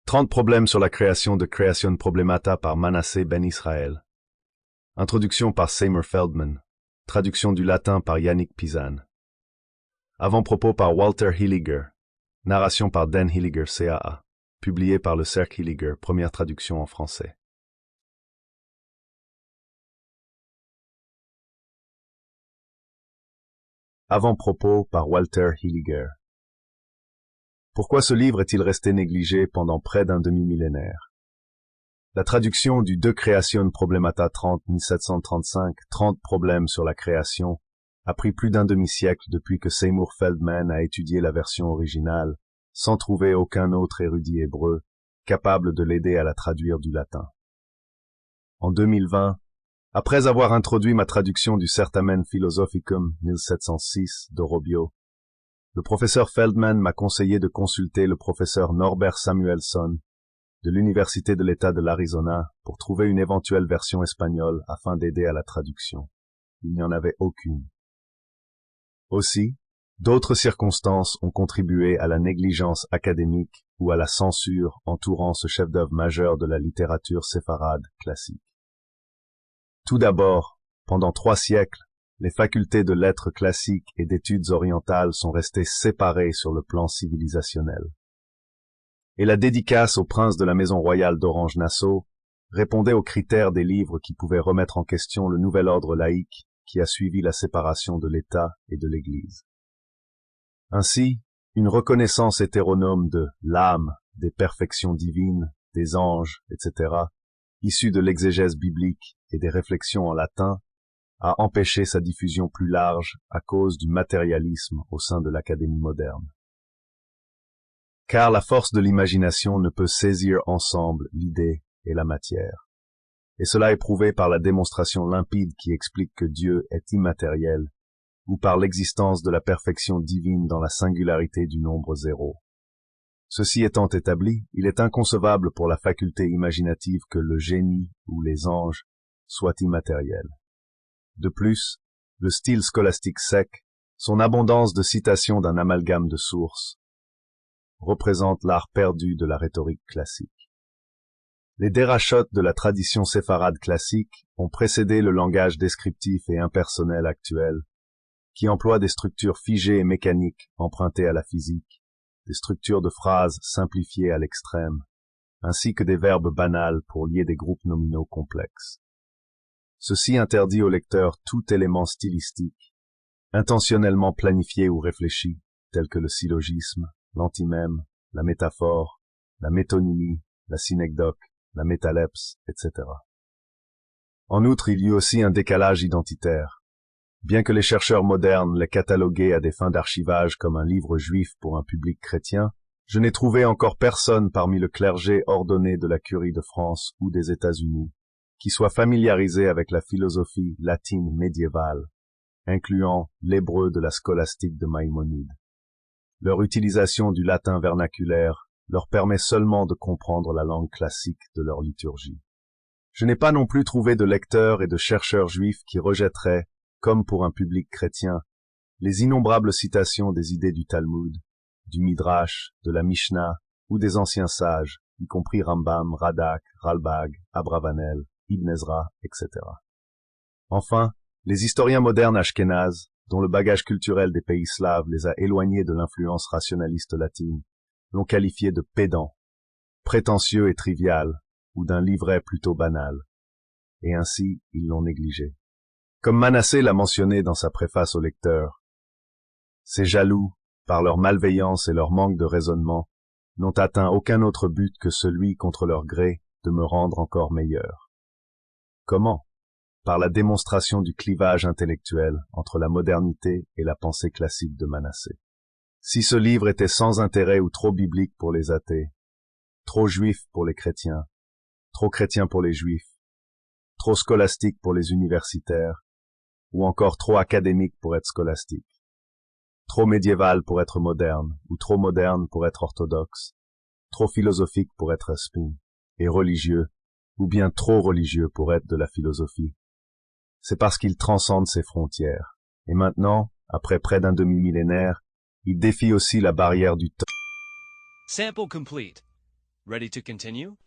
30 problèmes sur la création de Creation Problemata par Manasseh Ben Israël. Introduction par Seymour Feldman. Traduction du latin par Yannick Pizan. Avant-propos par Walter Hilliger. Narration par Dan Hilliger, CAA. Publié par le Cercle Hilliger, première traduction en français. Avant-propos par Walter Hilliger. Pourquoi ce livre est-il resté négligé pendant près d'un demi-millénaire? La traduction du De Creation Problemata 1735, 30 problèmes sur la création, a pris plus d'un demi-siècle depuis que Seymour Feldman a étudié la version originale, sans trouver aucun autre érudit hébreu capable de l'aider à la traduire du latin. En 2020, après avoir introduit ma traduction du Certamen Philosophicum 1706 de Robio, le professeur Feldman m'a conseillé de consulter le professeur Norbert Samuelson de l'Université de l'État de l'Arizona pour trouver une éventuelle version espagnole afin d'aider à la traduction. Il n'y en avait aucune. Aussi, d'autres circonstances ont contribué à la négligence académique ou à la censure entourant ce chef-d'œuvre majeur de la littérature séfarade classique. Tout d'abord, pendant 3 siècles, les facultés de lettres classiques et d'études orientales sont restées séparées sur le plan civilisationnel. Et la dédicace au prince de la maison royale d'Orange-Nassau répondait aux critères des livres qui pouvaient remettre en question le nouvel ordre laïque qui a suivi la séparation de l'État et de l'Église. Ainsi, une reconnaissance hétéronome de l'âme, des perfections divines, des anges, etc., issue de l'exégèse biblique et des réflexions en latin, a empêché sa diffusion plus large à cause du matérialisme au sein de l'Académie moderne. Car la force de l'imagination ne peut saisir ensemble l'idée et la matière. Et cela est prouvé par la démonstration limpide qui explique que Dieu est immatériel, ou par l'existence de la perfection divine dans la singularité du nombre zéro. Ceci étant établi, il est inconcevable pour la faculté imaginative que le génie ou les anges soient immatériels. De plus, le style scolastique sec, son abondance de citations d'un amalgame de sources, représente l'art perdu de la rhétorique classique. Les dérachotes de la tradition séfarade classique ont précédé le langage descriptif et impersonnel actuel, qui emploie des structures figées et mécaniques empruntées à la physique, des structures de phrases simplifiées à l'extrême, ainsi que des verbes banals pour lier des groupes nominaux complexes. Ceci interdit au lecteur tout élément stylistique, intentionnellement planifié ou réfléchi, tel que le syllogisme, l'antimème, la métaphore, la métonymie, la synecdoque, la métalepse, etc. En outre, il y eut aussi un décalage identitaire. Bien que les chercheurs modernes l'aient catalogué à des fins d'archivage comme un livre juif pour un public chrétien, je n'ai trouvé encore personne parmi le clergé ordonné de la Curie de France ou des États-Unis qui soit familiarisé avec la philosophie latine médiévale, incluant l'hébreu de la scolastique de Maïmonide. Leur utilisation du latin vernaculaire leur permet seulement de comprendre la langue classique de leur liturgie. Je n'ai pas non plus trouvé de lecteurs et de chercheurs juifs qui rejetteraient, comme pour un public chrétien, les innombrables citations des idées du Talmud, du Midrash, de la Mishnah ou des anciens sages, y compris Rambam, Radak, Ralbag, Abravanel, Ibn Ezra, etc. Enfin, les historiens modernes ashkénazes, dont le bagage culturel des pays slaves les a éloignés de l'influence rationaliste latine, l'ont qualifié de pédant, prétentieux et trivial, ou d'un livret plutôt banal. Et ainsi, ils l'ont négligé. Comme Manasseh l'a mentionné dans sa préface au lecteur, ces jaloux, par leur malveillance et leur manque de raisonnement, n'ont atteint aucun autre but que celui, contre leur gré, de me rendre encore meilleur. Comment? Par la démonstration du clivage intellectuel entre la modernité et la pensée classique de Manasseh. Si ce livre était sans intérêt ou trop biblique pour les athées, trop juif pour les chrétiens, trop chrétien pour les juifs, trop scolastique pour les universitaires, ou encore trop académique pour être scolastique, trop médiéval pour être moderne, ou trop moderne pour être orthodoxe, trop philosophique pour être spin, et religieux, ou bien trop religieux pour être de la philosophie. C'est parce qu'il transcende ses frontières. Et maintenant, après près d'un demi-millénaire, il défie aussi la barrière du temps. Sample complete. Ready to continue?